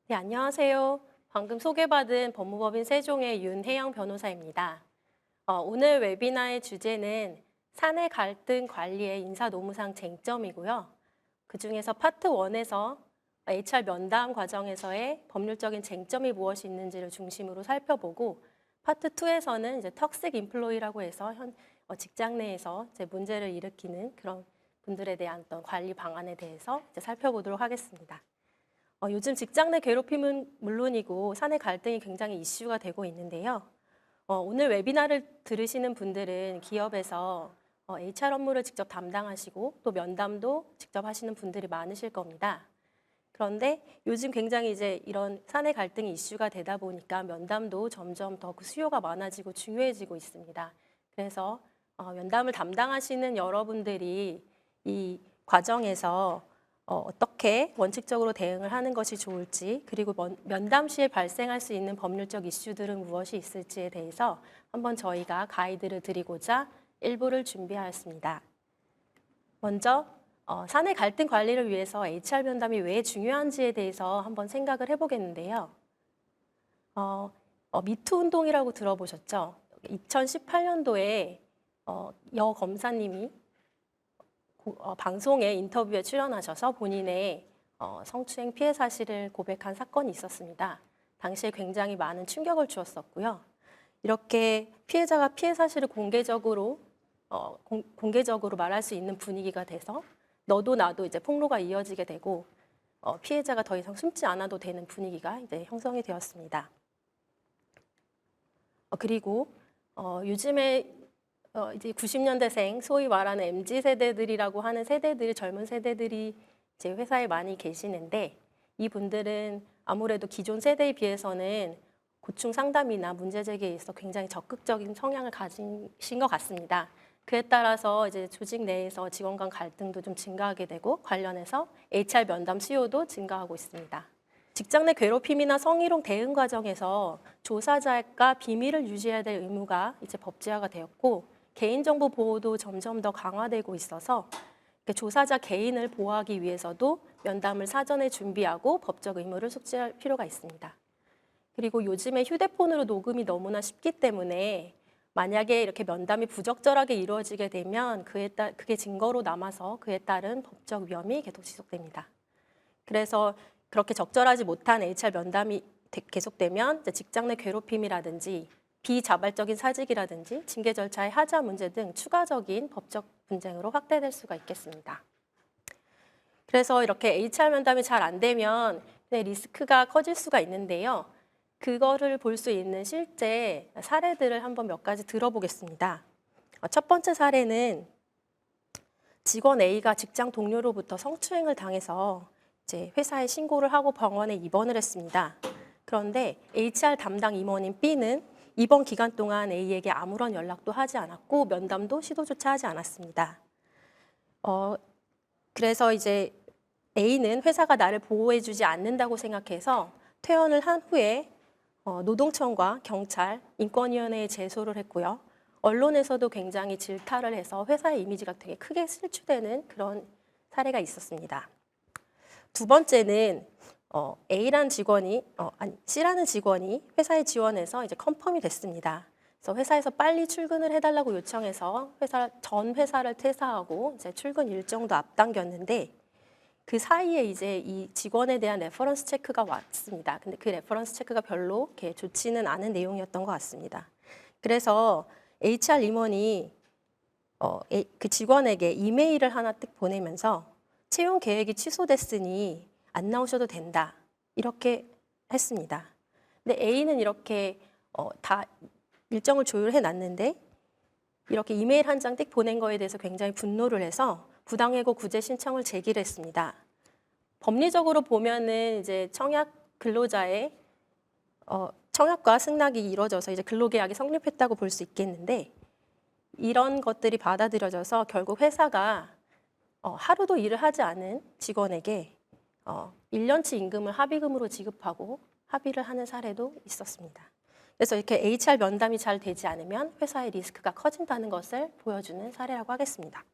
네, 안녕하세요. 방금 소개받은 법무법인 세종의 윤혜영 변호사입니다. 오늘 웨비나의 주제는 사내 갈등 관리의 인사노무상 쟁점이고요. 그중에서 파트 1에서 HR 면담 과정에서의 법률적인 쟁점이 무엇이 있는지를 중심으로 살펴보고 파트 2에서는 이제 턱식 인플로이라고 해서 직장 내에서 이제 문제를 일으키는 그런 분들에 대한 어떤 관리 방안에 대해서 이제 살펴보도록 하겠습니다. 요즘 직장 내 괴롭힘은 물론이고 사내 갈등이 굉장히 이슈가 되고 있는데요. 오늘 웨비나를 들으시는 분들은 기업에서 HR 업무를 직접 담당하시고 또 면담도 직접 하시는 분들이 많으실 겁니다. 그런데 요즘 굉장히 이제 이런 사내 갈등이 이슈가 되다 보니까 면담도 점점 더 그 수요가 많아지고 중요해지고 있습니다. 그래서 면담을 담당하시는 여러분들이 이 과정에서 어떻게 원칙적으로 대응을 하는 것이 좋을지, 그리고 면담 시에 발생할 수 있는 법률적 이슈들은 무엇이 있을지에 대해서 한번 저희가 가이드를 드리고자 일부를 준비하였습니다. 먼저 사내 갈등 관리를 위해서 HR 면담이 왜 중요한지에 대해서 한번 생각을 해보겠는데요. 미투 운동이라고 들어보셨죠? 2018년도에 여 검사님이 방송에 인터뷰에 출연하셔서 본인의 성추행 피해 사실을 고백한 사건이 있었습니다. 당시에 굉장히 많은 충격을 주었었고요. 이렇게 피해자가 피해 사실을 공개적으로 말할 수 있는 분위기가 돼서 너도 나도 이제 폭로가 이어지게 되고 피해자가 더 이상 숨지 않아도 되는 분위기가 이제 형성이 되었습니다. 그리고 요즘에 이제 90년대생, 소위 말하는 MZ 세대들이라고 하는 세대들, 젊은 세대들이 이제 회사에 많이 계시는데 이분들은 아무래도 기존 세대에 비해서는 고충 상담이나 문제 제기에 있어 굉장히 적극적인 성향을 가지신 것 같습니다. 그에 따라서 이제 조직 내에서 직원 간 갈등도 좀 증가하게 되고 관련해서 HR 면담 수요도 증가하고 있습니다. 직장 내 괴롭힘이나 성희롱 대응 과정에서 조사자가 비밀을 유지해야 될 의무가 이제 법제화가 되었고 개인정보 보호도 점점 더 강화되고 있어서 조사자 개인을 보호하기 위해서도 면담을 사전에 준비하고 법적 의무를 숙지할 필요가 있습니다. 그리고 요즘에 휴대폰으로 녹음이 너무나 쉽기 때문에 만약에 이렇게 면담이 부적절하게 이루어지게 되면 그게 증거로 남아서 그에 따른 법적 위험이 계속 지속됩니다. 그래서 그렇게 적절하지 못한 HR 면담이 계속되면 직장 내 괴롭힘이라든지 비자발적인 사직이라든지 징계 절차의 하자 문제 등 추가적인 법적 분쟁으로 확대될 수가 있겠습니다. 그래서 이렇게 HR 면담이 잘 안 되면 리스크가 커질 수가 있는데요. 그거를 볼 수 있는 실제 사례들을 한번 몇 가지 들어보겠습니다. 첫 번째 사례는 직원 A가 직장 동료로부터 성추행을 당해서 이제 회사에 신고를 하고 병원에 입원을 했습니다. 그런데 HR 담당 임원인 B는 입원 기간 동안 A에게 아무런 연락도 하지 않았고 면담도 시도조차 하지 않았습니다. 그래서 이제 A는 회사가 나를 보호해주지 않는다고 생각해서 퇴원을 한 후에 노동청과 경찰, 인권위원회에 제소를 했고요. 언론에서도 굉장히 질타를 해서 회사의 이미지가 되게 크게 실추되는 그런 사례가 있었습니다. 두 번째는 C라는 직원이 회사에 지원해서 이제 컨펌이 됐습니다. 그래서 회사에서 빨리 출근을 해달라고 요청해서 전 회사를 퇴사하고 이제 출근 일정도 앞당겼는데 그 사이에 이제 이 직원에 대한 레퍼런스 체크가 왔습니다. 근데 그 레퍼런스 체크가 별로 이렇게 좋지는 않은 내용이었던 것 같습니다. 그래서 HR 임원이 그 직원에게 이메일을 하나 뜩 보내면서 채용 계획이 취소됐으니 안 나오셔도 된다. 이렇게 했습니다. 근데 A는 이렇게 다 일정을 조율해 놨는데 이렇게 이메일 한 장 띡 보낸 거에 대해서 굉장히 분노를 해서 부당해고 구제 신청을 제기를 했습니다. 법리적으로 보면은 이제 청약 근로자의 청약과 승낙이 이루어져서 이제 근로계약이 성립했다고 볼 수 있겠는데 이런 것들이 받아들여져서 결국 회사가 하루도 일을 하지 않은 직원에게 1년치 임금을 합의금으로 지급하고 합의를 하는 사례도 있었습니다. 그래서 이렇게 HR 면담이 잘 되지 않으면 회사의 리스크가 커진다는 것을 보여주는 사례라고 하겠습니다.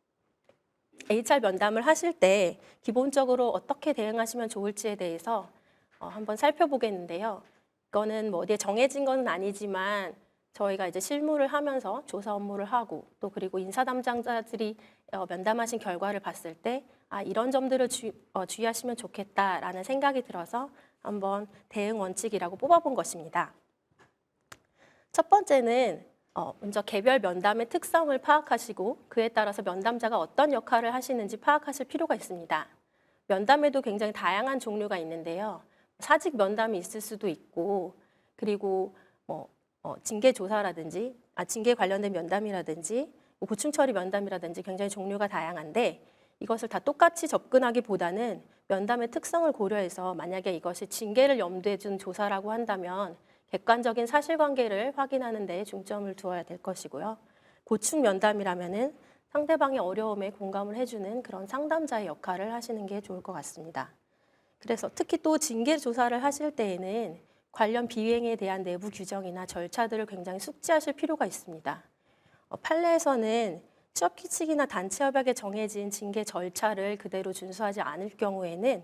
HR 면담을 하실 때 기본적으로 어떻게 대응하시면 좋을지에 대해서 한번 살펴보겠는데요. 이거는 뭐 어디에 정해진 건 아니지만 저희가 이제 실무를 하면서 조사 업무를 하고 또 그리고 인사 담당자들이 면담하신 결과를 봤을 때 이런 점들을 주의하시면 좋겠다라는 생각이 들어서 한번 대응 원칙이라고 뽑아본 것입니다. 첫 번째는 먼저 개별 면담의 특성을 파악하시고 그에 따라서 면담자가 어떤 역할을 하시는지 파악하실 필요가 있습니다. 면담에도 굉장히 다양한 종류가 있는데요. 사직 면담이 있을 수도 있고 그리고 징계 조사라든지 징계 관련된 면담이라든지 고충 처리 면담이라든지 굉장히 종류가 다양한데 이것을 다 똑같이 접근하기보다는 면담의 특성을 고려해서 만약에 이것이 징계를 염두에 둔 조사라고 한다면 객관적인 사실관계를 확인하는 데 중점을 두어야 될 것이고요. 고충 면담이라면은 상대방의 어려움에 공감을 해주는 그런 상담자의 역할을 하시는 게 좋을 것 같습니다. 그래서 특히 또 징계 조사를 하실 때에는 관련 비위행에 대한 내부 규정이나 절차들을 굉장히 숙지하실 필요가 있습니다. 판례에서는 취업 규칙이나 단체 협약에 정해진 징계 절차를 그대로 준수하지 않을 경우에는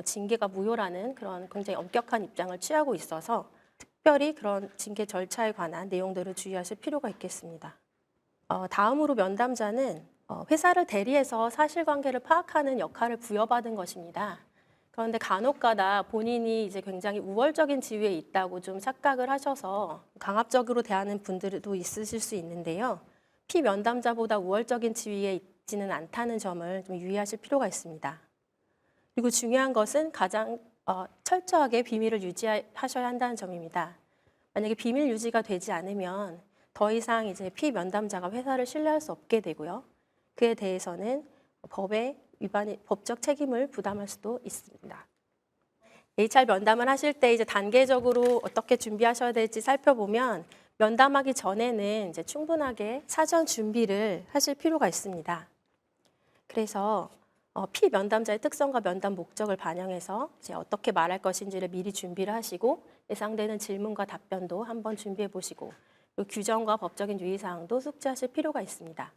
징계가 무효라는 그런 굉장히 엄격한 입장을 취하고 있어서 특별히 그런 징계 절차에 관한 내용들을 주의하실 필요가 있겠습니다. 다음으로 면담자는 회사를 대리해서 사실관계를 파악하는 역할을 부여받은 것입니다. 그런데 간혹가다 본인이 이제 굉장히 우월적인 지위에 있다고 좀 착각을 하셔서 강압적으로 대하는 분들도 있으실 수 있는데요. 피면담자보다 우월적인 지위에 있지는 않다는 점을 좀 유의하실 필요가 있습니다. 그리고 중요한 것은 가장 철저하게 비밀을 유지하셔야 한다는 점입니다. 만약에 비밀 유지가 되지 않으면 더 이상 이제 피면담자가 회사를 신뢰할 수 없게 되고요. 그에 대해서는 법적 책임을 부담할 수도 있습니다. HR 면담을 하실 때 이제 단계적으로 어떻게 준비하셔야 될지 살펴보면 면담하기 전에는 이제 충분하게 사전 준비를 하실 필요가 있습니다. 그래서 피면담자의 특성과 면담 목적을 반영해서 이제 어떻게 말할 것인지를 미리 준비를 하시고 예상되는 질문과 답변도 한번 준비해 보시고 그리고 규정과 법적인 유의사항도 숙지하실 필요가 있습니다.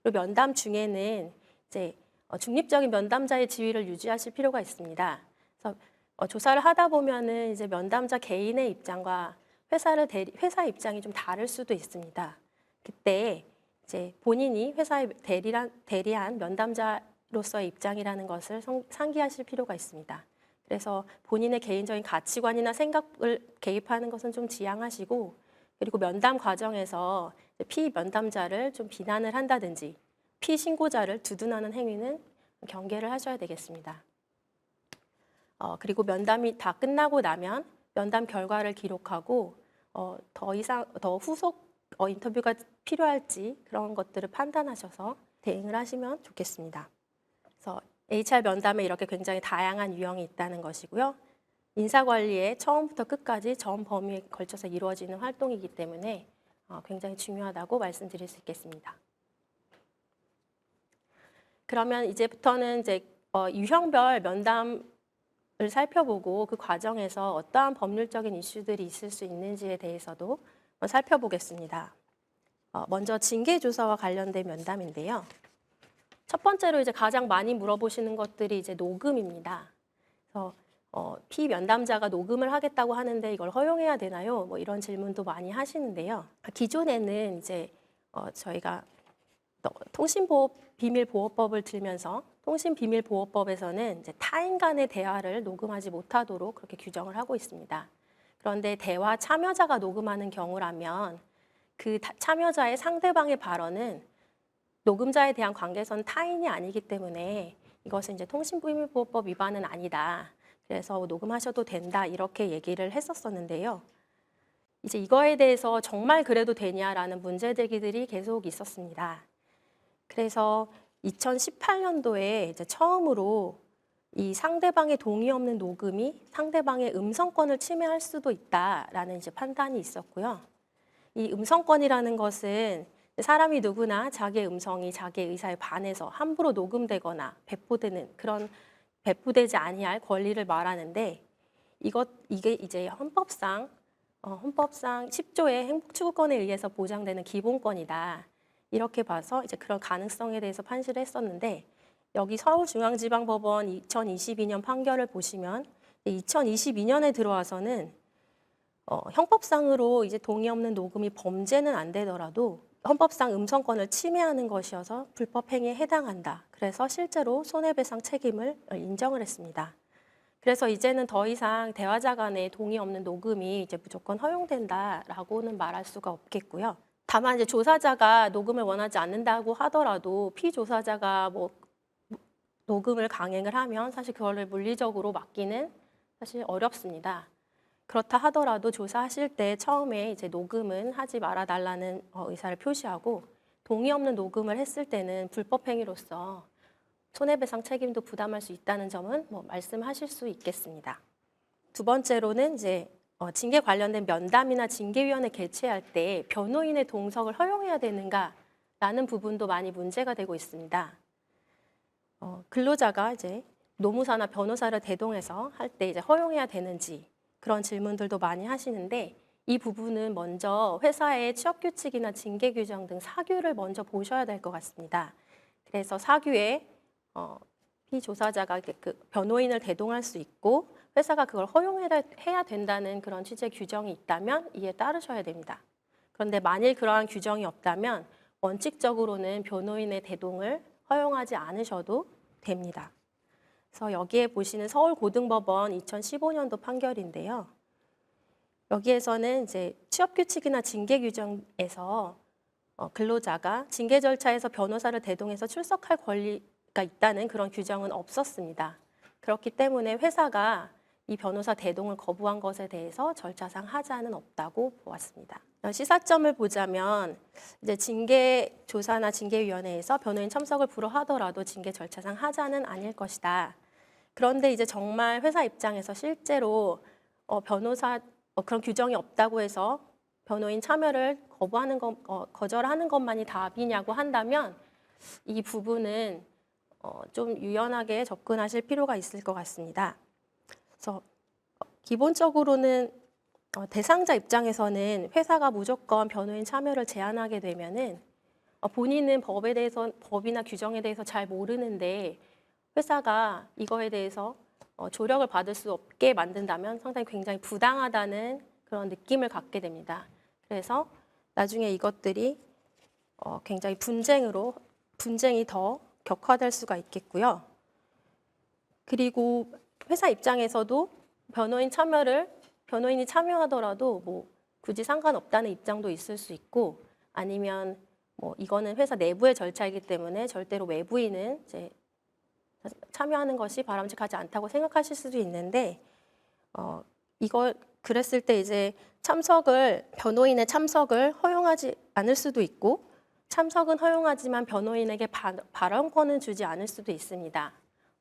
그리고 면담 중에는 이제 중립적인 면담자의 지위를 유지하실 필요가 있습니다. 그래서 조사를 하다 보면은 이제 면담자 개인의 입장과 회사 입장이 좀 다를 수도 있습니다. 그때 이제 본인이 회사에 대리한 면담자로서의 입장이라는 것을 상기하실 필요가 있습니다. 그래서 본인의 개인적인 가치관이나 생각을 개입하는 것은 좀 지양하시고 그리고 면담 과정에서 피면담자를 좀 비난을 한다든지 피신고자를 두둔하는 행위는 경계를 하셔야 되겠습니다. 그리고 면담이 다 끝나고 나면 면담 결과를 기록하고 더 후속 인터뷰가 필요할지 그런 것들을 판단하셔서 대응을 하시면 좋겠습니다. 그래서 HR 면담에 이렇게 굉장히 다양한 유형이 있다는 것이고요. 인사관리에 처음부터 끝까지 전 범위에 걸쳐서 이루어지는 활동이기 때문에 굉장히 중요하다고 말씀드릴 수 있겠습니다. 그러면 이제부터는 이제 유형별 면담을 살펴보고 그 과정에서 어떠한 법률적인 이슈들이 있을 수 있는지에 대해서도 살펴보겠습니다. 먼저 징계조사와 관련된 면담인데요. 첫 번째로 이제 가장 많이 물어보시는 것들이 이제 녹음입니다. 그래서 피면담자가 녹음을 하겠다고 하는데 이걸 허용해야 되나요? 뭐 이런 질문도 많이 하시는데요. 기존에는 이제 저희가 통신비밀보호법을 들면서 통신비밀보호법에서는 이제 타인 간의 대화를 녹음하지 못하도록 그렇게 규정을 하고 있습니다. 그런데 대화 참여자가 녹음하는 경우라면 그 참여자의 상대방의 발언은 녹음자에 대한 관계선 타인이 아니기 때문에 이것은 이제 통신비밀보호법 위반은 아니다. 그래서 녹음하셔도 된다 이렇게 얘기를 했었었는데요. 이제 이거에 대해서 정말 그래도 되냐라는 문제 제기들이 계속 있었습니다. 그래서 2018년도에 이제 처음으로 이 상대방의 동의 없는 녹음이 상대방의 음성권을 침해할 수도 있다라는 이제 판단이 있었고요. 이 음성권이라는 것은 사람이 누구나 자기의 음성이 자기의 의사에 반해서 함부로 녹음되거나 배포되지 아니할 권리를 말하는데 이게 이제 헌법상 10조의 행복추구권에 의해서 보장되는 기본권이다. 이렇게 봐서 이제 그런 가능성에 대해서 판시를 했었는데 여기 서울중앙지방법원 2022년 판결을 보시면 2022년에 들어와서는 형법상으로 이제 동의 없는 녹음이 범죄는 안 되더라도 헌법상 음성권을 침해하는 것이어서 불법 행위에 해당한다. 그래서 실제로 손해배상 책임을 인정을 했습니다. 그래서 이제는 더 이상 대화자 간의 동의 없는 녹음이 이제 무조건 허용된다라고는 말할 수가 없겠고요. 다만 이제 조사자가 녹음을 원하지 않는다고 하더라도 피조사자가 뭐 녹음을 강행을 하면 사실 그거를 물리적으로 막기는 사실 어렵습니다. 그렇다 하더라도 조사하실 때 처음에 이제 녹음은 하지 말아 달라는 의사를 표시하고 동의 없는 녹음을 했을 때는 불법 행위로서 손해배상 책임도 부담할 수 있다는 점은 말씀하실 수 있겠습니다. 두 번째로는 이제 징계 관련된 면담이나 징계위원회 개최할 때 변호인의 동석을 허용해야 되는가라는 부분도 많이 문제가 되고 있습니다. 근로자가 이제 노무사나 변호사를 대동해서 할 때 이제 허용해야 되는지 그런 질문들도 많이 하시는데 이 부분은 먼저 회사의 취업규칙이나 징계규정 등 사규를 먼저 보셔야 될 것 같습니다. 그래서 사규에 피조사자가 그 변호인을 대동할 수 있고 회사가 그걸 허용해야 된다는 그런 취지의 규정이 있다면 이에 따르셔야 됩니다. 그런데 만일 그러한 규정이 없다면 원칙적으로는 변호인의 대동을 허용하지 않으셔도 됩니다. 그래서 여기에 보시는 서울고등법원 2015년도 판결인데요. 여기에서는 이제 취업규칙이나 징계규정에서 근로자가 징계 절차에서 변호사를 대동해서 출석할 권리가 있다는 그런 규정은 없었습니다. 그렇기 때문에 회사가 이 변호사 대동을 거부한 것에 대해서 절차상 하자는 없다고 보았습니다. 시사점을 보자면 이제 징계조사나 징계위원회에서 변호인 참석을 불허하더라도 징계 절차상 하자는 아닐 것이다. 그런데 이제 정말 회사 입장에서 실제로 그런 규정이 없다고 해서 변호인 참여를 거절하는 것만이 답이냐고 한다면 이 부분은 좀 유연하게 접근하실 필요가 있을 것 같습니다. 그래서 기본적으로는 대상자 입장에서는 회사가 무조건 변호인 참여를 제한하게 되면은 본인은 법이나 규정에 대해서 잘 모르는데 회사가 이거에 대해서 조력을 받을 수 없게 만든다면 상당히 굉장히 부당하다는 그런 느낌을 갖게 됩니다. 그래서 나중에 이것들이 굉장히 분쟁이 더 격화될 수가 있겠고요. 그리고 회사 입장에서도 변호인이 참여하더라도 뭐 굳이 상관없다는 입장도 있을 수 있고 아니면 이거는 회사 내부의 절차이기 때문에 절대로 외부인은 이제 참여하는 것이 바람직하지 않다고 생각하실 수도 있는데 이걸 그랬을 때 이제 변호인의 참석을 허용하지 않을 수도 있고 참석은 허용하지만 변호인에게 발언권은 주지 않을 수도 있습니다.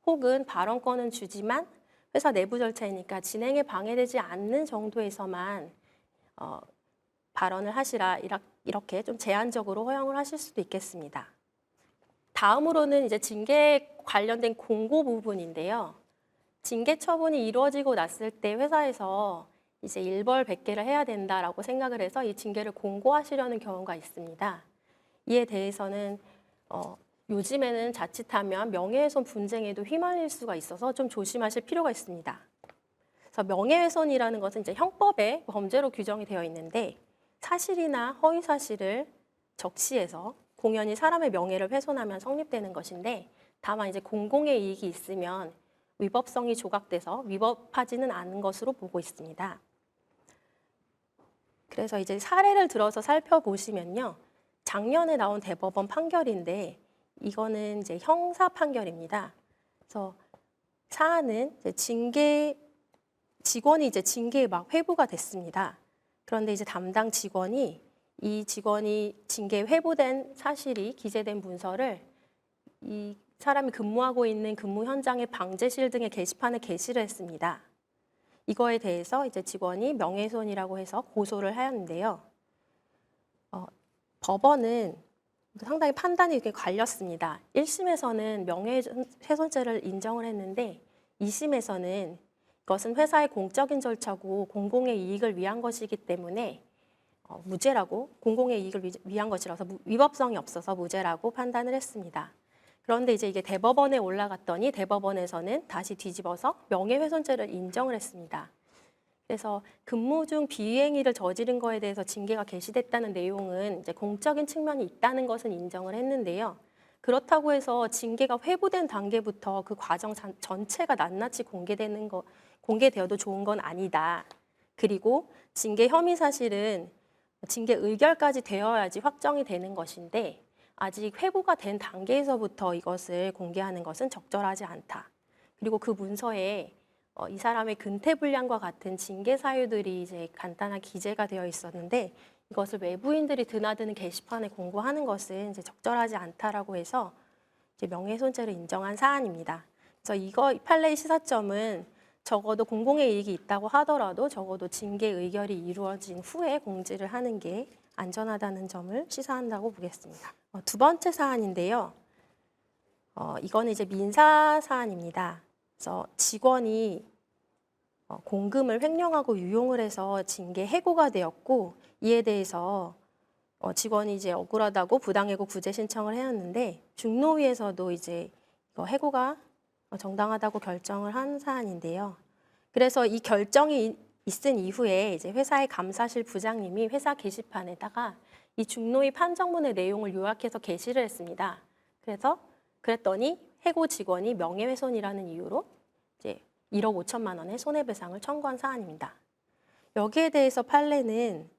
혹은 발언권은 주지만 회사 내부 절차이니까 진행에 방해되지 않는 정도에서만 발언을 하시라 이렇게 좀 제한적으로 허용을 하실 수도 있겠습니다. 다음으로는 이제 징계 관련된 공고 부분인데요. 징계 처분이 이루어지고 났을 때 회사에서 이제 일벌백계를 해야 된다라고 생각을 해서 이 징계를 공고하시려는 경우가 있습니다. 이에 대해서는 요즘에는 자칫하면 명예훼손 분쟁에도 휘말릴 수가 있어서 좀 조심하실 필요가 있습니다. 그래서 명예훼손이라는 것은 이제 형법에 범죄로 규정이 되어 있는데 사실이나 허위 사실을 적시해서 공연히 사람의 명예를 훼손하면 성립되는 것인데 다만 이제 공공의 이익이 있으면 위법성이 조각돼서 위법하지는 않은 것으로 보고 있습니다. 그래서 이제 사례를 들어서 살펴보시면요. 작년에 나온 대법원 판결인데 이거는 이제 형사 판결입니다. 그래서 사안은 이제 직원이 이제 징계에 막 회부가 됐습니다. 그런데 이제 담당 직원이 이 직원이 징계에 회부된 사실이 기재된 문서를 이 사람이 근무하고 있는 근무 현장의 방제실 등의 게시판에 게시를 했습니다. 이거에 대해서 이제 직원이 명예훼손이라고 해서 고소를 하였는데요. 법원은 상당히 판단이 이렇게 갈렸습니다. 1심에서는 명예훼손죄를 인정을 했는데 2심에서는 이것은 회사의 공적인 절차고 공공의 이익을 위한 것이기 때문에 무죄라고 공공의 이익을 위한 것이라서 위법성이 없어서 무죄라고 판단을 했습니다. 그런데 이제 이게 대법원에 올라갔더니 대법원에서는 다시 뒤집어서 명예훼손죄를 인정을 했습니다. 그래서 근무 중 비행위를 저지른 거에 대해서 징계가 개시됐다는 내용은 이제 공적인 측면이 있다는 것은 인정을 했는데요. 그렇다고 해서 징계가 회부된 단계부터 그 과정 전체가 낱낱이 공개되어도 좋은 건 아니다. 그리고 징계 혐의 사실은 징계 의결까지 되어야지 확정이 되는 것인데 아직 회부가 된 단계에서부터 이것을 공개하는 것은 적절하지 않다. 그리고 그 문서에 이 사람의 근태불량과 같은 징계 사유들이 이제 간단한 기재가 되어 있었는데 이것을 외부인들이 드나드는 게시판에 공고하는 것은 이제 적절하지 않다라고 해서 이제 명예훼손죄를 인정한 사안입니다. 그래서 이거 판례의 시사점은 적어도 공공의 이익이 있다고 하더라도 적어도 징계 의결이 이루어진 후에 공지를 하는 게 안전하다는 점을 시사한다고 보겠습니다. 두 번째 사안인데요. 이거는 이제 민사 사안입니다. 그래서 직원이 공금을 횡령하고 유용을 해서 징계 해고가 되었고 이에 대해서 직원이 이제 억울하다고 부당해고 구제 신청을 해왔는데 중노위에서도 이제 이거 해고가 정당하다고 결정을 한 사안인데요. 그래서 이 결정이 있은 이후에 이제 회사의 감사실 부장님이 회사 게시판에다가 이 중노위 판정문의 내용을 요약해서 게시를 했습니다. 그랬더니 해고 직원이 명예훼손이라는 이유로 이제 1억 5천만 원의 손해배상을 청구한 사안입니다. 여기에 대해서 판례는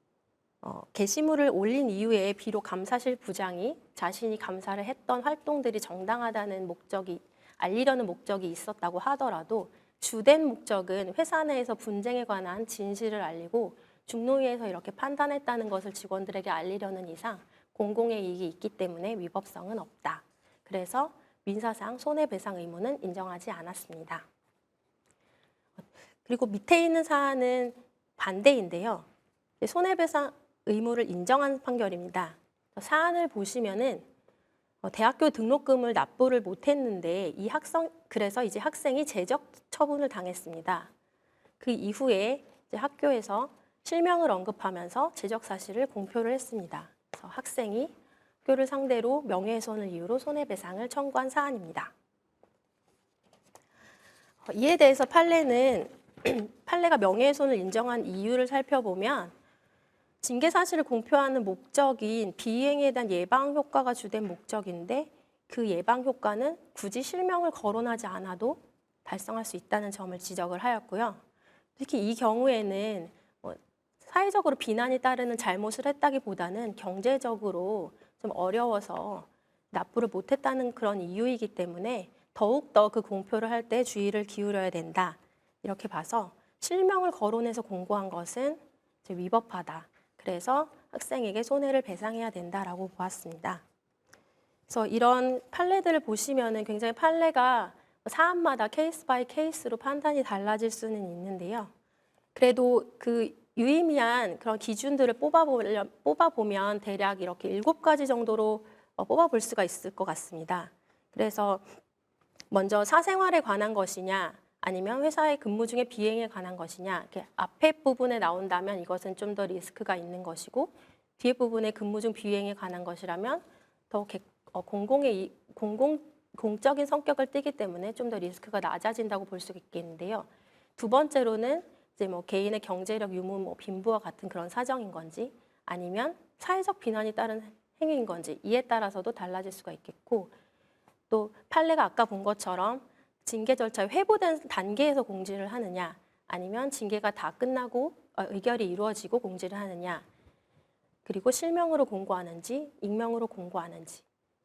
게시물을 올린 이후에 비록 감사실 부장이 자신이 감사를 했던 활동들이 정당하다는 목적이 알리려는 목적이 있었다고 하더라도 주된 목적은 회사 내에서 분쟁에 관한 진실을 알리고 중노위에서 이렇게 판단했다는 것을 직원들에게 알리려는 이상 공공의 이익이 있기 때문에 위법성은 없다. 그래서 민사상 손해배상 의무는 인정하지 않았습니다. 그리고 밑에 있는 사안은 반대인데요. 손해배상 의무를 인정한 판결입니다. 사안을 보시면은 대학교 등록금을 납부를 못했는데 그래서 이제 학생이 제적 처분을 당했습니다. 그 이후에 이제 학교에서 실명을 언급하면서 제적 사실을 공표를 했습니다. 그래서 학생이 학교를 상대로 명예훼손을 이유로 손해배상을 청구한 사안입니다. 이에 대해서 판례가 명예훼손을 인정한 이유를 살펴보면 징계 사실을 공표하는 목적인 비이행에 대한 예방 효과가 주된 목적인데 그 예방 효과는 굳이 실명을 거론하지 않아도 달성할 수 있다는 점을 지적을 하였고요. 특히 이 경우에는 사회적으로 비난이 따르는 잘못을 했다기보다는 경제적으로 좀 어려워서 납부를 못했다는 그런 이유이기 때문에 더욱더 그 공표를 할 때 주의를 기울여야 된다. 이렇게 봐서 실명을 거론해서 공고한 것은 이제 위법하다. 그래서 학생에게 손해를 배상해야 된다라고 보았습니다. 그래서 이런 판례들을 보시면은 굉장히 판례가 사안마다 케이스 바이 케이스로 판단이 달라질 수는 있는데요. 그래도 그 유의미한 그런 기준들을 뽑아보면 대략 이렇게 7가지 정도로 뽑아볼 수가 있을 것 같습니다. 그래서 먼저 사생활에 관한 것이냐 아니면 회사의 근무 중에 비행에 관한 것이냐 이렇게 앞에 부분에 나온다면 이것은 좀 더 리스크가 있는 것이고 뒤에 부분에 근무 중 비행에 관한 것이라면 더 공적인 성격을 띠기 때문에 좀 더 리스크가 낮아진다고 볼 수 있겠는데요. 두 번째로는 이제 개인의 경제력 유무, 빈부와 같은 그런 사정인 건지 아니면 사회적 비난이 따른 행위인 건지 이에 따라서도 달라질 수가 있겠고 또 판례가 아까 본 것처럼 징계 절차에 회부된 단계에서 공지를 하느냐 아니면 징계가 다 끝나고 의결이 이루어지고 공지를 하느냐 그리고 실명으로 공고하는지 익명으로 공고하는지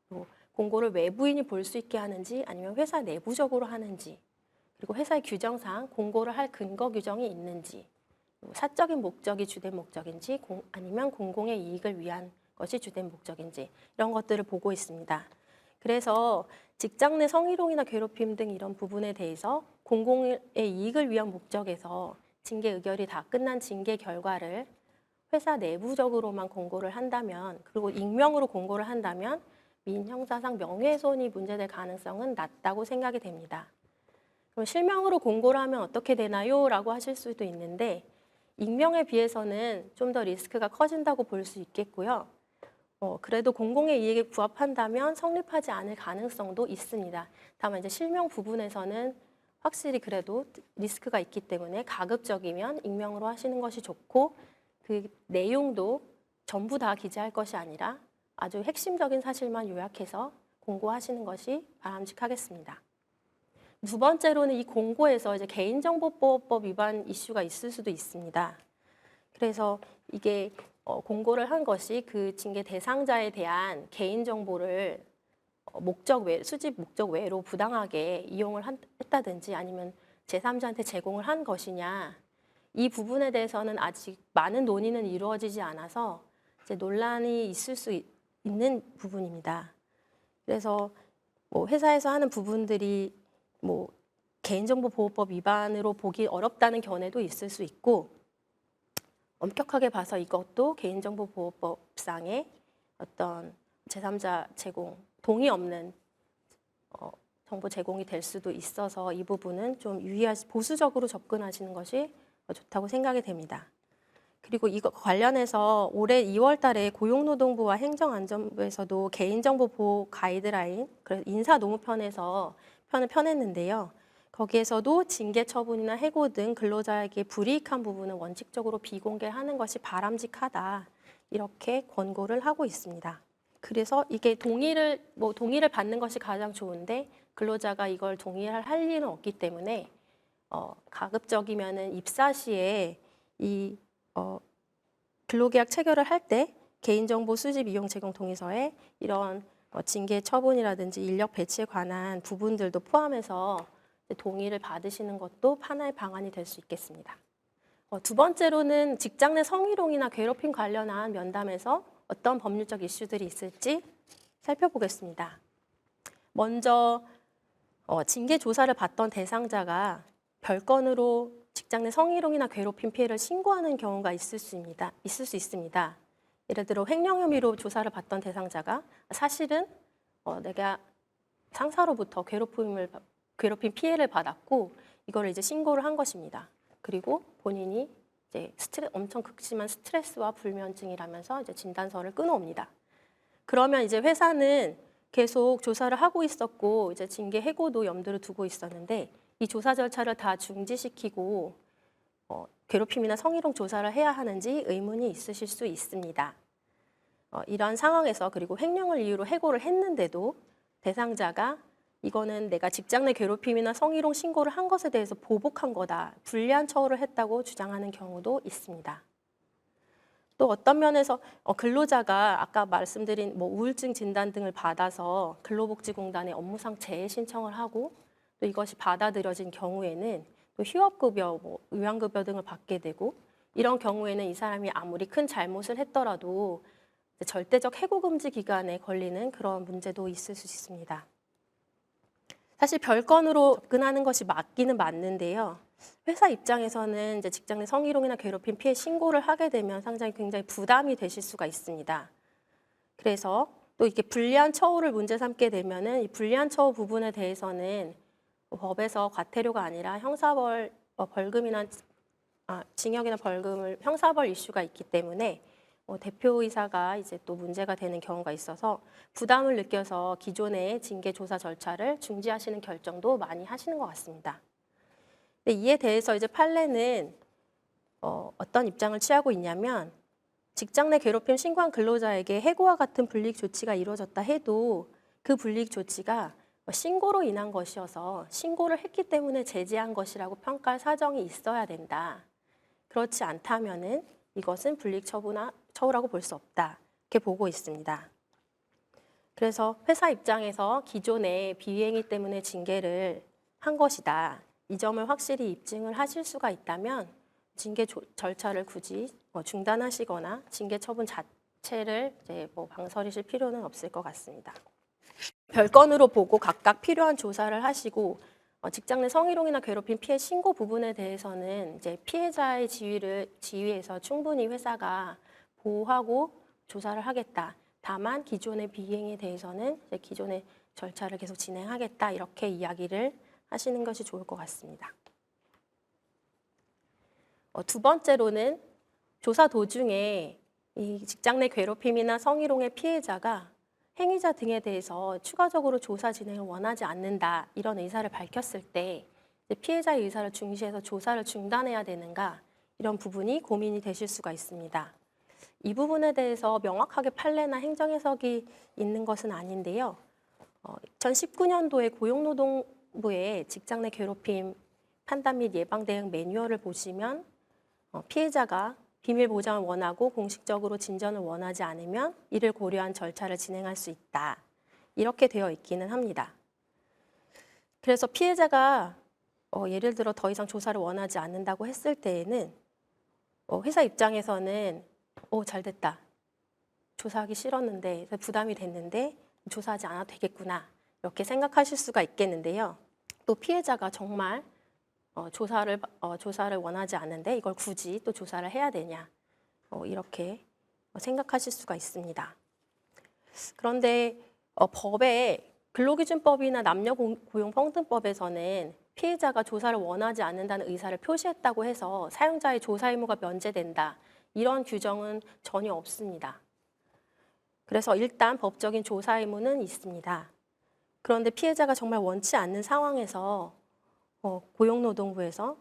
또 공고를 외부인이 볼 수 있게 하는지 아니면 회사 내부적으로 하는지 그리고 회사의 규정상 공고를 할 근거 규정이 있는지 사적인 목적이 주된 목적인지 아니면 공공의 이익을 위한 것이 주된 목적인지 이런 것들을 보고 있습니다. 그래서 직장 내 성희롱이나 괴롭힘 등 이런 부분에 대해서 공공의 이익을 위한 목적에서 징계 의결이 다 끝난 징계 결과를 회사 내부적으로만 공고를 한다면 그리고 익명으로 공고를 한다면 민형사상 명예훼손이 문제될 가능성은 낮다고 생각이 됩니다. 그럼 실명으로 공고를 하면 어떻게 되나요? 라고 하실 수도 있는데 익명에 비해서는 좀 더 리스크가 커진다고 볼 수 있겠고요. 그래도 공공의 이익에 부합한다면 성립하지 않을 가능성도 있습니다. 다만 이제 실명 부분에서는 확실히 그래도 리스크가 있기 때문에 가급적이면 익명으로 하시는 것이 좋고 그 내용도 전부 다 기재할 것이 아니라 아주 핵심적인 사실만 요약해서 공고하시는 것이 바람직하겠습니다. 두 번째로는 이 공고에서 이제 개인정보보호법 위반 이슈가 있을 수도 있습니다. 그래서 이게 공고를 한 것이 그 징계 대상자에 대한 개인정보를 수집 목적 외로 부당하게 이용을 했다든지 아니면 제3자한테 제공을 한 것이냐, 이 부분에 대해서는 아직 많은 논의는 이루어지지 않아서 이제 논란이 있을 수 있는 부분입니다. 그래서 뭐 회사에서 하는 부분들이 뭐 개인정보보호법 위반으로 보기 어렵다는 견해도 있을 수 있고, 엄격하게 봐서 이것도 개인정보보호법상의 어떤 제3자 제공, 동의 없는 정보 제공이 될 수도 있어서 이 부분은 좀 보수적으로 접근하시는 것이 좋다고 생각이 됩니다. 그리고 이거 관련해서 올해 2월 달에 고용노동부와 행정안전부에서도 개인정보 보호 가이드라인, 인사노무편에서 편을 펴냈는데요. 거기에서도 징계 처분이나 해고 등 근로자에게 불이익한 부분은 원칙적으로 비공개하는 것이 바람직하다. 이렇게 권고를 하고 있습니다. 그래서 이게 동의를 받는 것이 가장 좋은데 근로자가 이걸 동의할 리는 없기 때문에 가급적이면은 입사 시에 이 근로계약 체결을 할 때 개인정보 수집 이용 제공 동의서에 이런 징계 처분이라든지 인력 배치에 관한 부분들도 포함해서 동의를 받으시는 것도 하나의 방안이 될 수 있겠습니다. 두 번째로는 직장 내 성희롱이나 괴롭힘 관련한 면담에서 어떤 법률적 이슈들이 있을지 살펴보겠습니다. 먼저 징계 조사를 받던 대상자가 별건으로 직장 내 성희롱이나 괴롭힘 피해를 신고하는 경우가 있을 수 있습니다. 예를 들어 횡령 혐의로 조사를 받던 대상자가 사실은 내가 상사로부터 괴롭힘 피해를 받았고 이거를 이제 신고를 한 것입니다. 그리고 본인이 이제 엄청 극심한 스트레스와 불면증이라면서 이제 진단서를 끊어옵니다. 그러면 이제 회사는 계속 조사를 하고 있었고 이제 징계 해고도 염두를 두고 있었는데 이 조사 절차를 다 중지시키고 괴롭힘이나 성희롱 조사를 해야 하는지 의문이 있으실 수 있습니다. 이런 상황에서 그리고 횡령을 이유로 해고를 했는데도 대상자가 이거는 내가 직장 내 괴롭힘이나 성희롱 신고를 한 것에 대해서 보복한 거다, 불리한 처우를 했다고 주장하는 경우도 있습니다. 또 어떤 면에서 근로자가 아까 말씀드린 우울증 진단 등을 받아서 근로복지공단에 업무상 재해 신청을 하고 또 이것이 받아들여진 경우에는 또 휴업급여, 요양급여 등을 받게 되고 이런 경우에는 이 사람이 아무리 큰 잘못을 했더라도 절대적 해고금지 기간에 걸리는 그런 문제도 있을 수 있습니다. 사실 별건으로 접근하는 것이 맞기는 맞는데요. 회사 입장에서는 이제 직장 내 성희롱이나 괴롭힘 피해 신고를 하게 되면 상당히 굉장히 부담이 되실 수가 있습니다. 그래서 또 이렇게 불리한 처우를 문제 삼게 되면은 이 불리한 처우 부분에 대해서는 법에서 과태료가 아니라 벌금이나 징역이나 벌금을 형사벌 이슈가 있기 때문에 대표이사가 이제 또 문제가 되는 경우가 있어서 부담을 느껴서 기존의 징계 조사 절차를 중지하시는 결정도 많이 하시는 것 같습니다. 근데 이에 대해서 이제 판례는 어떤 입장을 취하고 있냐면 직장 내 괴롭힘 신고한 근로자에게 해고와 같은 불이익 조치가 이루어졌다 해도 그 불이익 조치가 신고로 인한 것이어서 신고를 했기 때문에 제재한 것이라고 평가할 사정이 있어야 된다. 그렇지 않다면은 이것은 불이익 처우라고 볼 수 없다. 이렇게 보고 있습니다. 그래서 회사 입장에서 기존에 비행위 때문에 징계를 한 것이다. 이 점을 확실히 입증을 하실 수가 있다면 징계 절차를 굳이 중단하시거나 징계 처분 자체를 이제 방설이실 필요는 없을 것 같습니다. 별건으로 보고 각각 필요한 조사를 하시고 직장 내 성희롱이나 괴롭힘 피해 신고 부분에 대해서는 이제 피해자의 지위에서 충분히 회사가 보호하고 조사를 하겠다. 다만 기존의 비행에 대해서는 이제 기존의 절차를 계속 진행하겠다. 이렇게 이야기를 하시는 것이 좋을 것 같습니다. 두 번째로는 조사 도중에 이 직장 내 괴롭힘이나 성희롱의 피해자가 행위자 등에 대해서 추가적으로 조사 진행을 원하지 않는다 이런 의사를 밝혔을 때 피해자의 의사를 중시해서 조사를 중단해야 되는가 이런 부분이 고민이 되실 수가 있습니다. 이 부분에 대해서 명확하게 판례나 행정 해석이 있는 것은 아닌데요. 2019년도에 고용노동부의 직장 내 괴롭힘 판단 및 예방 대응 매뉴얼을 보시면 피해자가 비밀 보장을 원하고 공식적으로 진전을 원하지 않으면 이를 고려한 절차를 진행할 수 있다. 이렇게 되어 있기는 합니다. 그래서 피해자가 예를 들어 더 이상 조사를 원하지 않는다고 했을 때에는 회사 입장에서는 잘 됐다. 조사하기 싫었는데 부담이 됐는데 조사하지 않아도 되겠구나. 이렇게 생각하실 수가 있겠는데요. 또 피해자가 정말 조사를 원하지 않는데 이걸 굳이 또 조사를 해야 되냐. 이렇게 생각하실 수가 있습니다. 그런데 법에 근로기준법이나 남녀고용평등법에서는 피해자가 조사를 원하지 않는다는 의사를 표시했다고 해서 사용자의 조사 의무가 면제된다. 이런 규정은 전혀 없습니다. 그래서 일단 법적인 조사 의무는 있습니다. 그런데 피해자가 정말 원치 않는 상황에서 고용노동부에서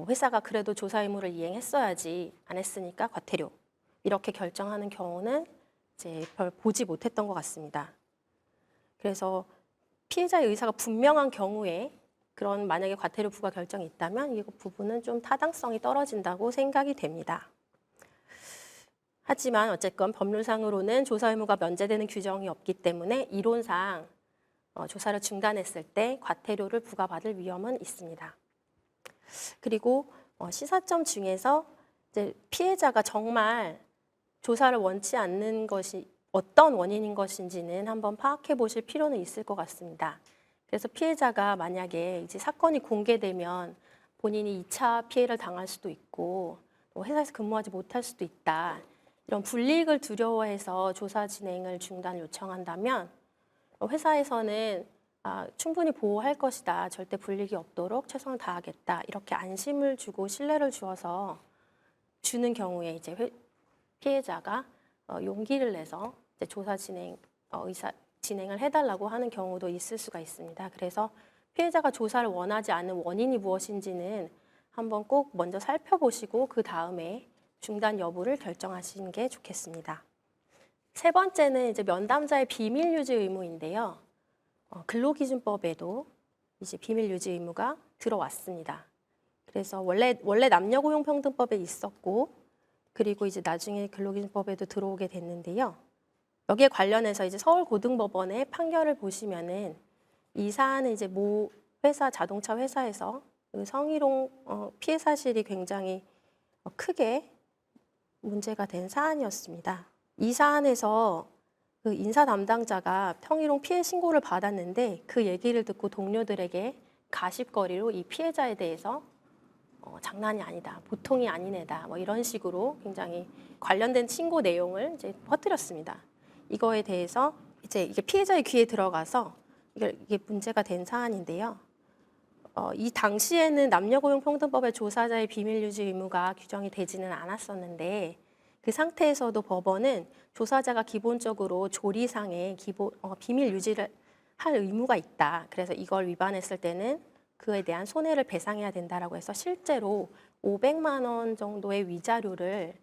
회사가 그래도 조사 의무를 이행했어야지 안 했으니까 과태료 이렇게 결정하는 경우는 이제 별 보지 못했던 것 같습니다. 그래서 피해자의 의사가 분명한 경우에 그런 만약에 과태료 부과 결정이 있다면 이 부분은 좀 타당성이 떨어진다고 생각이 됩니다. 하지만 어쨌건 법률상으로는 조사 의무가 면제되는 규정이 없기 때문에 이론상 조사를 중단했을 때 과태료를 부과받을 위험은 있습니다. 그리고 시사점 중에서 이제 피해자가 정말 조사를 원치 않는 것이 어떤 원인인 것인지는 한번 파악해 보실 필요는 있을 것 같습니다. 그래서 피해자가 만약에 이제 사건이 공개되면 본인이 2차 피해를 당할 수도 있고 회사에서 근무하지 못할 수도 있다. 이런 불이익을 두려워해서 조사 진행을 중단 요청한다면 회사에서는 충분히 보호할 것이다. 절대 불이익이 없도록 최선을 다하겠다. 이렇게 안심을 주고 신뢰를 주어서 주는 경우에 이제 피해자가 용기를 내서 이제 조사 진행을 해달라고 하는 경우도 있을 수가 있습니다. 그래서 피해자가 조사를 원하지 않는 원인이 무엇인지는 한번 꼭 먼저 살펴보시고 그 다음에 중단 여부를 결정하시는 게 좋겠습니다. 세 번째는 이제 면담자의 비밀 유지 의무인데요. 근로기준법에도 이제 비밀 유지 의무가 들어왔습니다. 그래서 원래 남녀고용평등법에 있었고, 그리고 이제 나중에 근로기준법에도 들어오게 됐는데요. 여기에 관련해서 이제 서울고등법원의 판결을 보시면은 이 사안은 이제 모 회사 자동차 회사에서 그 성희롱 피해 사실이 굉장히 크게 문제가 된 사안이었습니다. 이 사안에서 그 인사 담당자가 성희롱 피해 신고를 받았는데 그 얘기를 듣고 동료들에게 가십거리로 이 피해자에 대해서 장난이 아니다, 보통이 아닌 애다, 뭐 이런 식으로 굉장히 관련된 신고 내용을 이제 퍼뜨렸습니다. 이거에 대해서 이제 이게 피해자의 귀에 들어가서 이게 문제가 된 사안인데요. 이 당시에는 남녀고용평등법의 조사자의 비밀 유지 의무가 규정이 되지는 않았었는데 그 상태에서도 법원은 조사자가 기본적으로 조리상의 비밀 유지를 할 의무가 있다. 그래서 이걸 위반했을 때는 그에 대한 손해를 배상해야 된다라고 해서 실제로 500만 원 정도의 위자료를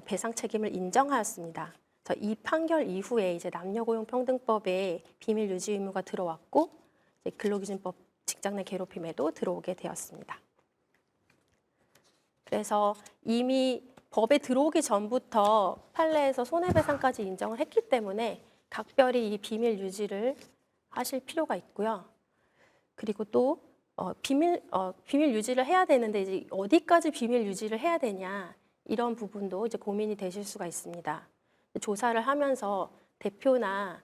배상 책임을 인정하였습니다. 그래서 이 판결 이후에 이제 남녀고용평등법에 비밀 유지 의무가 들어왔고 이제 근로기준법 직장 내 괴롭힘에도 들어오게 되었습니다. 그래서 이미 법에 들어오기 전부터 판례에서 손해배상까지 인정을 했기 때문에 각별히 이 비밀 유지를 하실 필요가 있고요. 그리고 또 비밀 유지를 해야 되는데 이제 어디까지 비밀 유지를 해야 되냐 이런 부분도 이제 고민이 되실 수가 있습니다. 조사를 하면서 대표나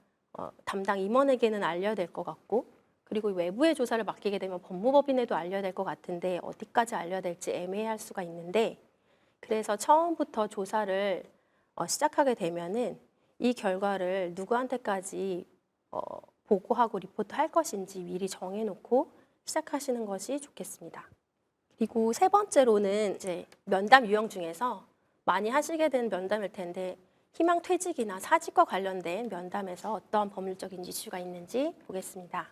담당 임원에게는 알려야 될 것 같고 그리고 외부의 조사를 맡기게 되면 법무법인에도 알려야 될 것 같은데 어디까지 알려야 될지 애매할 수가 있는데 그래서 처음부터 조사를 시작하게 되면은 이 결과를 누구한테까지 보고하고 리포트할 것인지 미리 정해놓고 시작하시는 것이 좋겠습니다. 그리고 세 번째로는 이제 면담 유형 중에서 많이 하시게 된 면담일 텐데 희망퇴직이나 사직과 관련된 면담에서 어떤 법률적인 이슈가 있는지 보겠습니다.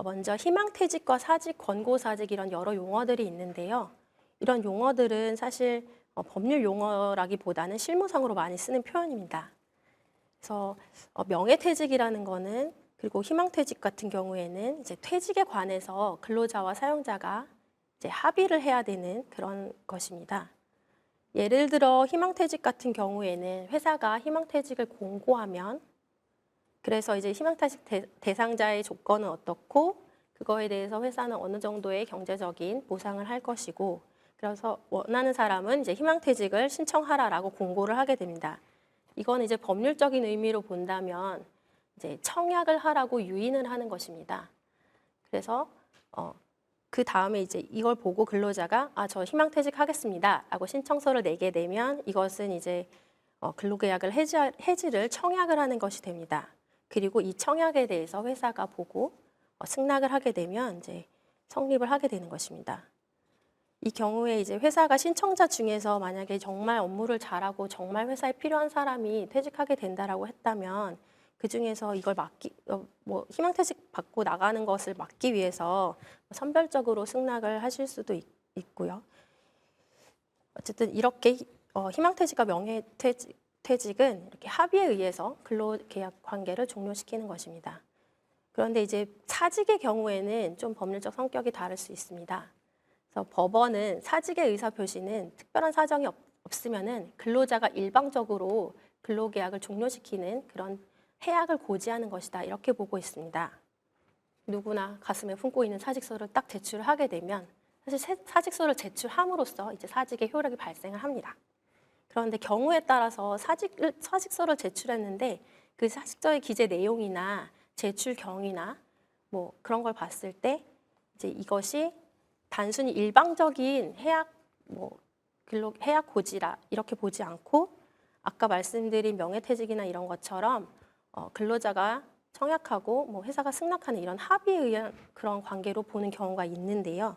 먼저 희망퇴직과 사직, 권고사직 이런 여러 용어들이 있는데요. 이런 용어들은 사실 법률 용어라기보다는 실무상으로 많이 쓰는 표현입니다. 그래서 명예퇴직이라는 거는 그리고 희망퇴직 같은 경우에는 이제 퇴직에 관해서 근로자와 사용자가 이제 합의를 해야 되는 그런 것입니다. 예를 들어 희망퇴직 같은 경우에는 회사가 희망퇴직을 공고하면 그래서 이제 희망퇴직 대상자의 조건은 어떻고 그거에 대해서 회사는 어느 정도의 경제적인 보상을 할 것이고 그래서 원하는 사람은 이제 희망퇴직을 신청하라라고 공고를 하게 됩니다. 이건 이제 법률적인 의미로 본다면 이제 청약을 하라고 유인을 하는 것입니다. 그래서 그 다음에 이제 이걸 보고 근로자가 저 희망퇴직하겠습니다 라고 신청서를 내게 되면 이것은 이제 근로계약을 해지를 청약을 하는 것이 됩니다. 그리고 이 청약에 대해서 회사가 보고 승낙을 하게 되면 이제 성립을 하게 되는 것입니다. 이 경우에 이제 회사가 신청자 중에서 만약에 정말 업무를 잘하고 정말 회사에 필요한 사람이 퇴직하게 된다라고 했다면 그 중에서 이걸 희망퇴직 받고 나가는 것을 막기 위해서 선별적으로 승낙을 하실 수도 있고요. 어쨌든 이렇게 희망퇴직과 명예퇴직은 이렇게 합의에 의해서 근로계약 관계를 종료시키는 것입니다. 그런데 이제 사직의 경우에는 좀 법률적 성격이 다를 수 있습니다. 그래서 법원은 사직의 의사표시는 특별한 사정이 없으면은 근로자가 일방적으로 근로계약을 종료시키는 그런 해약을 고지하는 것이다 이렇게 보고 있습니다. 누구나 가슴에 품고 있는 사직서를 딱 제출을 하게 되면 사실 사직서를 제출함으로써 이제 사직의 효력이 발생을 합니다. 그런데 경우에 따라서 사직서를 제출했는데 그 사직서의 기재 내용이나 제출 경위나 뭐 그런 걸 봤을 때 이제 이것이 단순히 일방적인 해약 고지라 이렇게 보지 않고 아까 말씀드린 명예퇴직이나 이런 것처럼 근로자가 청약하고 뭐 회사가 승낙하는 이런 합의에 의한 그런 관계로 보는 경우가 있는데요.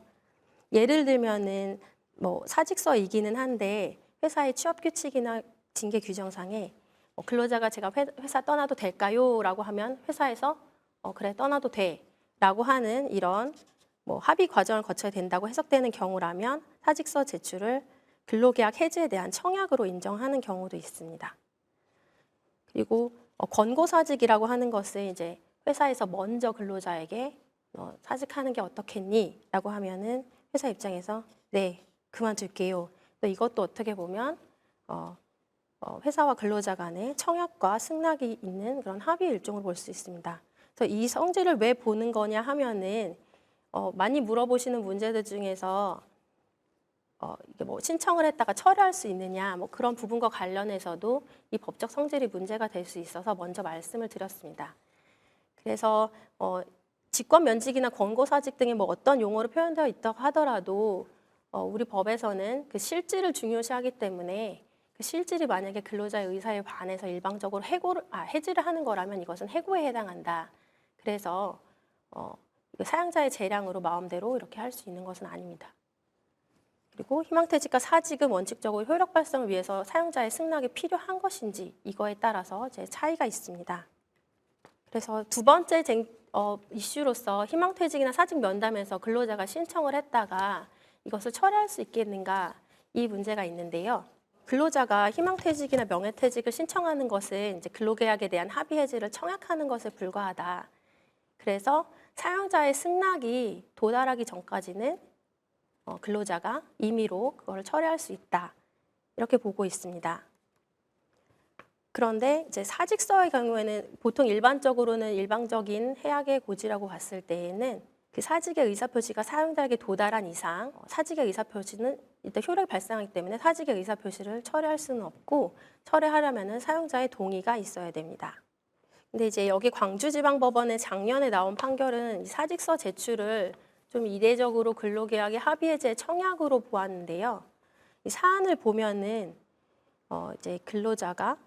예를 들면은 뭐 사직서이기는 한데 회사의 취업 규칙이나 징계 규정상에 근로자가 제가 회사 떠나도 될까요? 라고 하면 회사에서 그래 떠나도 돼 라고 하는 이런 뭐 합의 과정을 거쳐야 된다고 해석되는 경우라면 사직서 제출을 근로계약 해지에 대한 청약으로 인정하는 경우도 있습니다. 그리고 권고사직이라고 하는 것은 이제 회사에서 먼저 근로자에게 사직하는 게 어떻겠니? 라고 하면은 회사 입장에서 네, 그만둘게요. 이것도 어떻게 보면 회사와 근로자 간의 청약과 승낙이 있는 그런 합의 일종으로 볼 수 있습니다. 그래서 이 성질을 왜 보는 거냐 하면은 많이 물어보시는 문제들 중에서 이게 뭐 신청을 했다가 철회할 수 있느냐 뭐 그런 부분과 관련해서도 이 법적 성질이 문제가 될 수 있어서 먼저 말씀을 드렸습니다. 그래서 직권 면직이나 권고사직 등의 뭐 어떤 용어로 표현되어 있다고 하더라도 우리 법에서는 그 실질을 중요시하기 때문에 그 실질이 만약에 근로자의 의사에 반해서 일방적으로 해지를 하는 거라면 이것은 해고에 해당한다. 그래서 사용자의 재량으로 마음대로 이렇게 할 수 있는 것은 아닙니다. 그리고 희망퇴직과 사직은 원칙적으로 효력 발생을 위해서 사용자의 승낙이 필요한 것인지 이거에 따라서 이제 차이가 있습니다. 그래서 두 번째 이슈로서 희망퇴직이나 사직 면담에서 근로자가 신청을 했다가 이것을 철회할 수 있겠는가 이 문제가 있는데요. 근로자가 희망퇴직이나 명예퇴직을 신청하는 것은 이제 근로계약에 대한 합의 해지를 청약하는 것에 불과하다. 그래서 사용자의 승낙이 도달하기 전까지는 근로자가 임의로 그걸 철회할 수 있다. 이렇게 보고 있습니다. 그런데 이제 사직서의 경우에는 보통 일반적으로는 일방적인 해약의 고지라고 봤을 때에는 그 사직의 의사표시가 사용자에게 도달한 이상 사직의 의사표시는 일단 효력이 발생하기 때문에 사직의 의사표시를 철회할 수는 없고 철회하려면 사용자의 동의가 있어야 됩니다. 근데 이제 여기 광주지방법원의 작년에 나온 판결은 사직서 제출을 좀 이례적으로 근로계약의 합의해제 청약으로 보았는데요. 이 사안을 보면은 이제 근로자가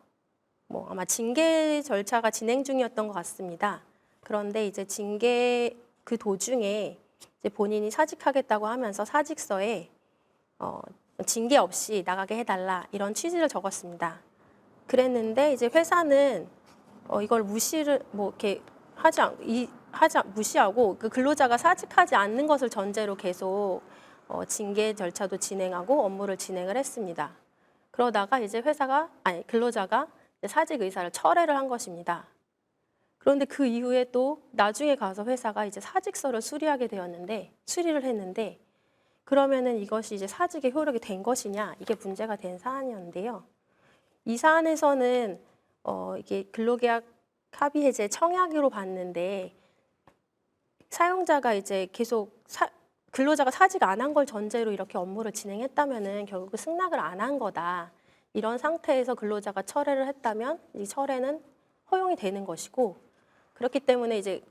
뭐 아마 징계 절차가 진행 중이었던 것 같습니다. 그런데 이제 징계 그 도중에 이제 본인이 사직하겠다고 하면서 사직서에 징계 없이 나가게 해달라 이런 취지를 적었습니다. 그랬는데 이제 회사는 이걸 무시를 뭐 이렇게 무시하고 그 근로자가 사직하지 않는 것을 전제로 계속 징계 절차도 진행하고 업무를 진행을 했습니다. 그러다가 이제 근로자가 이제 사직 의사를 철회를 한 것입니다. 그런데 그 이후에 또 나중에 가서 회사가 이제 사직서를 수리를 했는데 그러면은 이것이 이제 사직의 효력이 된 것이냐 이게 문제가 된 사안이었는데요. 이 사안에서는 이게 근로계약 합의 해제 청약으로 봤는데 사용자가 이제 계속 근로자가 사직 안 한 걸 전제로 이렇게 업무를 진행했다면은 결국 승낙을 안 한 거다. 이런 상태에서 근로자가 철회를 했다면 이 철회는 허용이 되는 것이고 그렇기 때문에 이제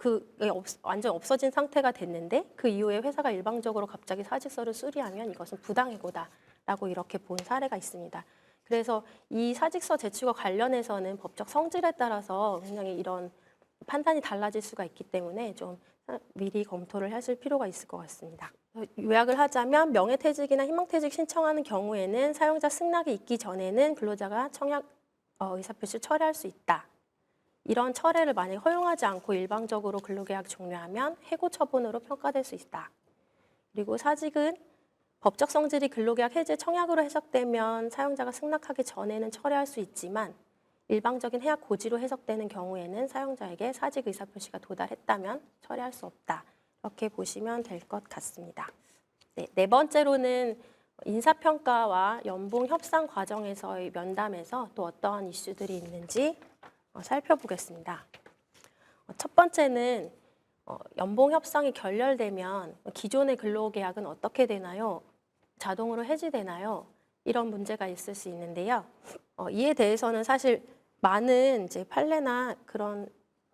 완전 없어진 상태가 됐는데 그 이후에 회사가 일방적으로 갑자기 사직서를 수리하면 이것은 부당해고다라고 이렇게 본 사례가 있습니다. 그래서 이 사직서 제출과 관련해서는 법적 성질에 따라서 굉장히 이런 판단이 달라질 수가 있기 때문에 좀 미리 검토를 하실 필요가 있을 것 같습니다. 요약을 하자면 명예퇴직이나 희망퇴직 신청하는 경우에는 사용자 승낙이 있기 전에는 근로자가 청약 의사표시를 철회할 수 있다. 이런 철회를 만약 허용하지 않고 일방적으로 근로계약 종료하면 해고 처분으로 평가될 수 있다. 그리고 사직은 법적 성질이 근로계약 해제 청약으로 해석되면 사용자가 승낙하기 전에는 철회할 수 있지만 일방적인 해약 고지로 해석되는 경우에는 사용자에게 사직 의사표시가 도달했다면 철회할 수 없다. 이렇게 보시면 될 것 같습니다. 네 번째로는 인사평가와 연봉 협상 과정에서의 면담에서 또 어떠한 이슈들이 있는지 살펴보겠습니다. 첫 번째는 연봉 협상이 결렬되면 기존의 근로계약은 어떻게 되나요? 자동으로 해지되나요? 이런 문제가 있을 수 있는데요. 이에 대해서는 사실 많은 이제 판례나 그런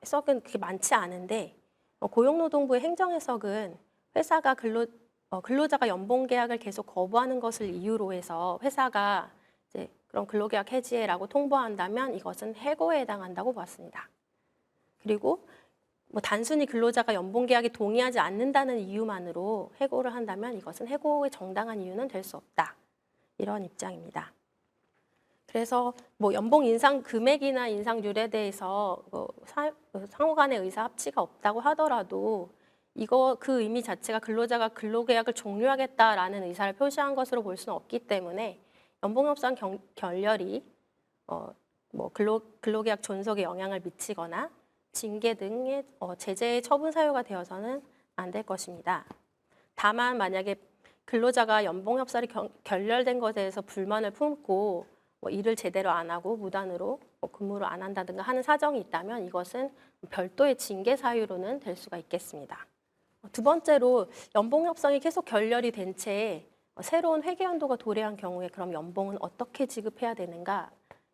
해석은 그렇게 많지 않은데 고용노동부의 행정해석은 회사가 근로자가 연봉계약을 계속 거부하는 것을 이유로 해서 회사가 이제 그런 근로계약 해지해라고 통보한다면 이것은 해고에 해당한다고 봤습니다. 그리고 단순히 근로자가 연봉계약에 동의하지 않는다는 이유만으로 해고를 한다면 이것은 해고의 정당한 이유는 될 수 없다. 이런 입장입니다. 그래서 연봉 인상 금액이나 인상률에 대해서 상호 간의 의사 합치가 없다고 하더라도 그 의미 자체가 근로자가 근로계약을 종료하겠다라는 의사를 표시한 것으로 볼 수는 없기 때문에 연봉협상 결렬이 근로계약 존속에 영향을 미치거나 징계 등의 제재의 처분 사유가 되어서는 안 될 것입니다. 다만 만약에 근로자가 연봉협상이 결렬된 것에 대해서 불만을 품고 일을 제대로 안 하고 무단으로 근무를 안 한다든가 하는 사정이 있다면 이것은 별도의 징계 사유로는 될 수가 있겠습니다. 두 번째로 연봉협상이 계속 결렬이 된 채 새로운 회계연도가 도래한 경우에 그럼 연봉은 어떻게 지급해야 되는가?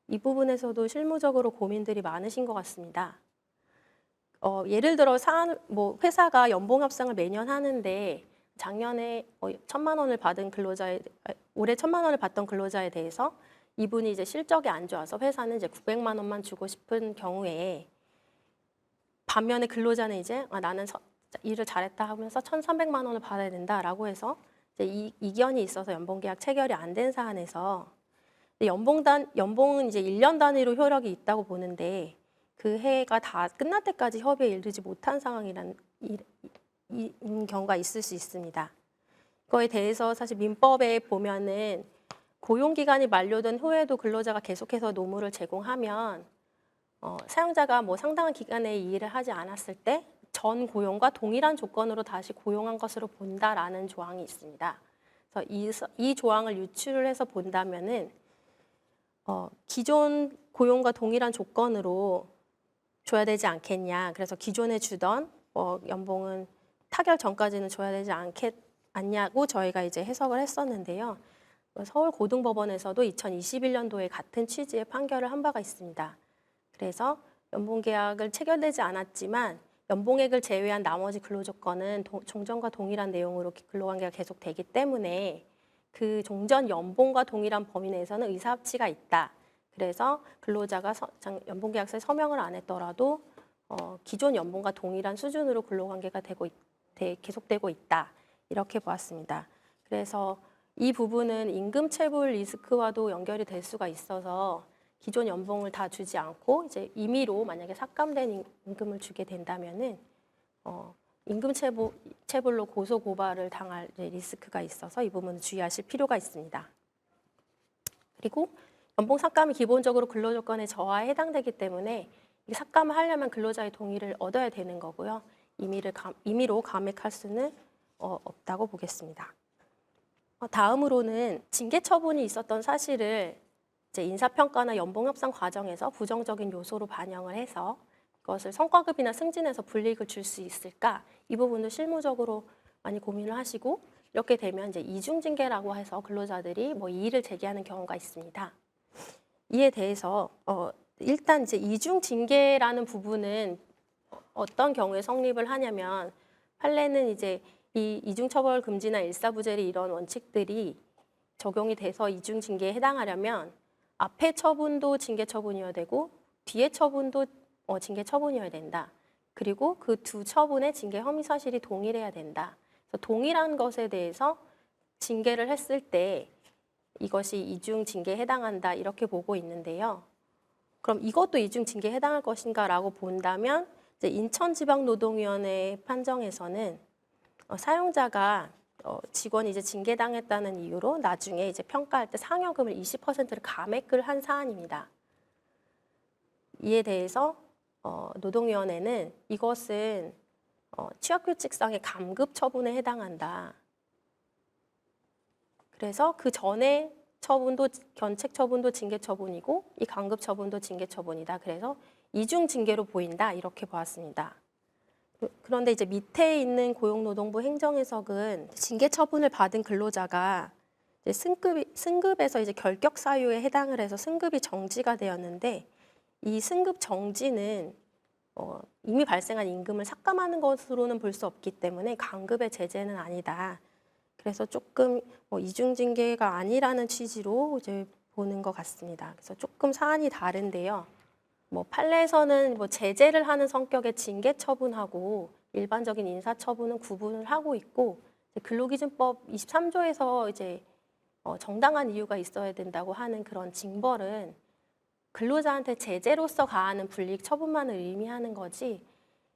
이 부분에서도 실무적으로 고민들이 많으신 것 같습니다. 예를 들어 회사가 연봉협상을 매년 하는데 작년에 1,000만 원을 받은 올해 1,000만 원을 받던 근로자에 대해서 이분이 이제 실적이 안 좋아서 회사는 이제 900만 원만 주고 싶은 경우에 반면에 근로자는 이제 나는 일을 잘했다 하면서 1,300만 원을 받아야 된다라고 해서 이제 이견이 있어서 연봉계약 체결이 안 된 사안에서 연봉은 이제 1년 단위로 효력이 있다고 보는데 그 해가 다 끝날 때까지 협의에 이르지 못한 상황이란 경우가 있을 수 있습니다. 그거에 대해서 사실 민법에 보면은 고용기간이 만료된 후에도 근로자가 계속해서 노무를 제공하면 사용자가 상당한 기간에 이 일을 하지 않았을 때 전 고용과 동일한 조건으로 다시 고용한 것으로 본다라는 조항이 있습니다. 그래서 이 조항을 유출을 해서 본다면은 기존 고용과 동일한 조건으로 줘야 되지 않겠냐. 그래서 기존에 주던 연봉은 타결 전까지는 줘야 되지 않냐고 저희가 이제 해석을 했었는데요. 서울고등법원에서도 2021년도에 같은 취지의 판결을 한 바가 있습니다. 그래서 연봉계약을 체결되지 않았지만 연봉액을 제외한 나머지 근로조건은 종전과 동일한 내용으로 근로관계가 계속되기 때문에 그 종전 연봉과 동일한 범위 내에서는 의사합치가 있다. 그래서 근로자가 연봉계약서에 서명을 안 했더라도 기존 연봉과 동일한 수준으로 근로관계가 계속되고 있다. 이렇게 보았습니다. 그래서 이 부분은 임금 체불 리스크와도 연결이 될 수가 있어서 기존 연봉을 다 주지 않고 이제 임의로 만약에 삭감된 임금을 주게 된다면은 임금 체불로 고소 고발을 당할 리스크가 있어서 이 부분은 주의하실 필요가 있습니다. 그리고 연봉 삭감이 기본적으로 근로조건의 저하에 해당되기 때문에 이 삭감을 하려면 근로자의 동의를 얻어야 되는 거고요. 임의로 감액할 수는 없다고 보겠습니다. 다음으로는 징계 처분이 있었던 사실을 이제 인사평가나 연봉협상 과정에서 부정적인 요소로 반영을 해서 그것을 성과급이나 승진에서 불이익을 줄 수 있을까? 이 부분도 실무적으로 많이 고민을 하시고 이렇게 되면 이제 이중징계라고 해서 근로자들이 뭐 이의를 제기하는 경우가 있습니다. 이에 대해서 일단 이제 이중징계라는 부분은 어떤 경우에 성립을 하냐면 판례는 이제 이 이중처벌 금지나 일사부재리 이런 원칙들이 적용이 돼서 이중징계에 해당하려면 앞에 처분도 징계 처분이어야 되고 뒤에 처분도 징계 처분이어야 된다. 그리고 그 두 처분의 징계 혐의 사실이 동일해야 된다. 그래서 동일한 것에 대해서 징계를 했을 때 이것이 이중 징계에 해당한다 이렇게 보고 있는데요. 그럼 이것도 이중 징계에 해당할 것인가라고 본다면 이제 인천지방노동위원회 판정에서는 사용자가 직원이 이제 징계당했다는 이유로 나중에 이제 평가할 때 상여금을 20%를 감액을 한 사안입니다. 이에 대해서 노동위원회는 이것은 취업규칙상의 감급 처분에 해당한다. 그래서 그 전에 처분도 견책 처분도 징계 처분이고 이 감급 처분도 징계 처분이다. 그래서 이중 징계로 보인다. 이렇게 보았습니다. 그런데 이제 밑에 있는 고용노동부 행정해석은 징계 처분을 받은 근로자가 이제 승급에서 이제 결격 사유에 해당을 해서 승급이 정지가 되었는데 이 승급 정지는 이미 발생한 임금을 삭감하는 것으로는 볼 수 없기 때문에 강급의 제재는 아니다. 그래서 조금 이중징계가 아니라는 취지로 이제 보는 것 같습니다. 그래서 조금 사안이 다른데요. 판례에서는 제재를 하는 성격의 징계 처분하고 일반적인 인사 처분은 구분을 하고 있고 근로기준법 23조에서 이제 정당한 이유가 있어야 된다고 하는 그런 징벌은 근로자한테 제재로서 가하는 불이익 처분만을 의미하는 거지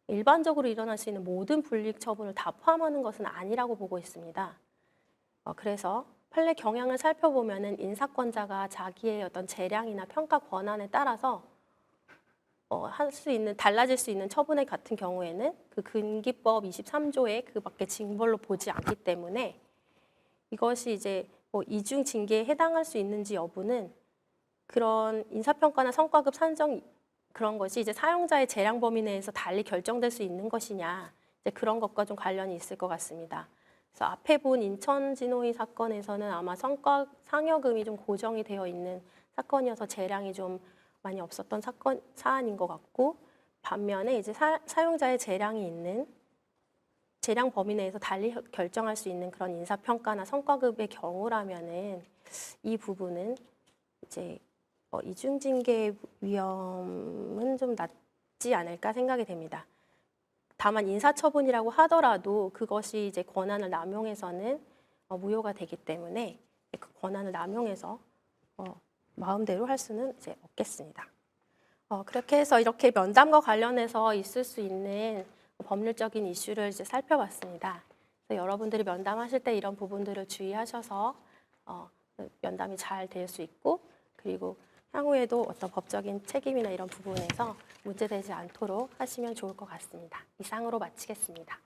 일반적으로 일어날 수 있는 모든 불이익 처분을 다 포함하는 것은 아니라고 보고 있습니다. 그래서 판례 경향을 살펴보면은 인사권자가 자기의 어떤 재량이나 평가 권한에 따라서 달라질 수 있는 처분의 같은 경우에는 그 근기법 23조에 그 밖에 징벌로 보지 않기 때문에 이것이 이제 이중 징계에 해당할 수 있는지 여부는 그런 인사평가나 성과급 산정 그런 것이 이제 사용자의 재량 범위 내에서 달리 결정될 수 있는 것이냐 이제 그런 것과 좀 관련이 있을 것 같습니다. 그래서 앞에 본 인천진호위 사건에서는 아마 상여금이 좀 고정이 되어 있는 사건이어서 재량이 좀 많이 없었던 사안인 것 같고 반면에 이제 사용자의 재량이 있는 재량 범위 내에서 달리 결정할 수 있는 그런 인사평가나 성과급의 경우라면은 이 부분은 이제 이중징계 위험은 좀 낮지 않을까 생각이 됩니다. 다만 인사처분이라고 하더라도 그것이 이제 권한을 남용해서는 무효가 되기 때문에 그 권한을 남용해서 마음대로 할 수는 이제 없겠습니다. 그렇게 해서 이렇게 면담과 관련해서 있을 수 있는 법률적인 이슈를 이제 살펴봤습니다. 그래서 여러분들이 면담하실 때 이런 부분들을 주의하셔서 면담이 잘 될 수 있고 그리고 향후에도 어떤 법적인 책임이나 이런 부분에서 문제되지 않도록 하시면 좋을 것 같습니다. 이상으로 마치겠습니다.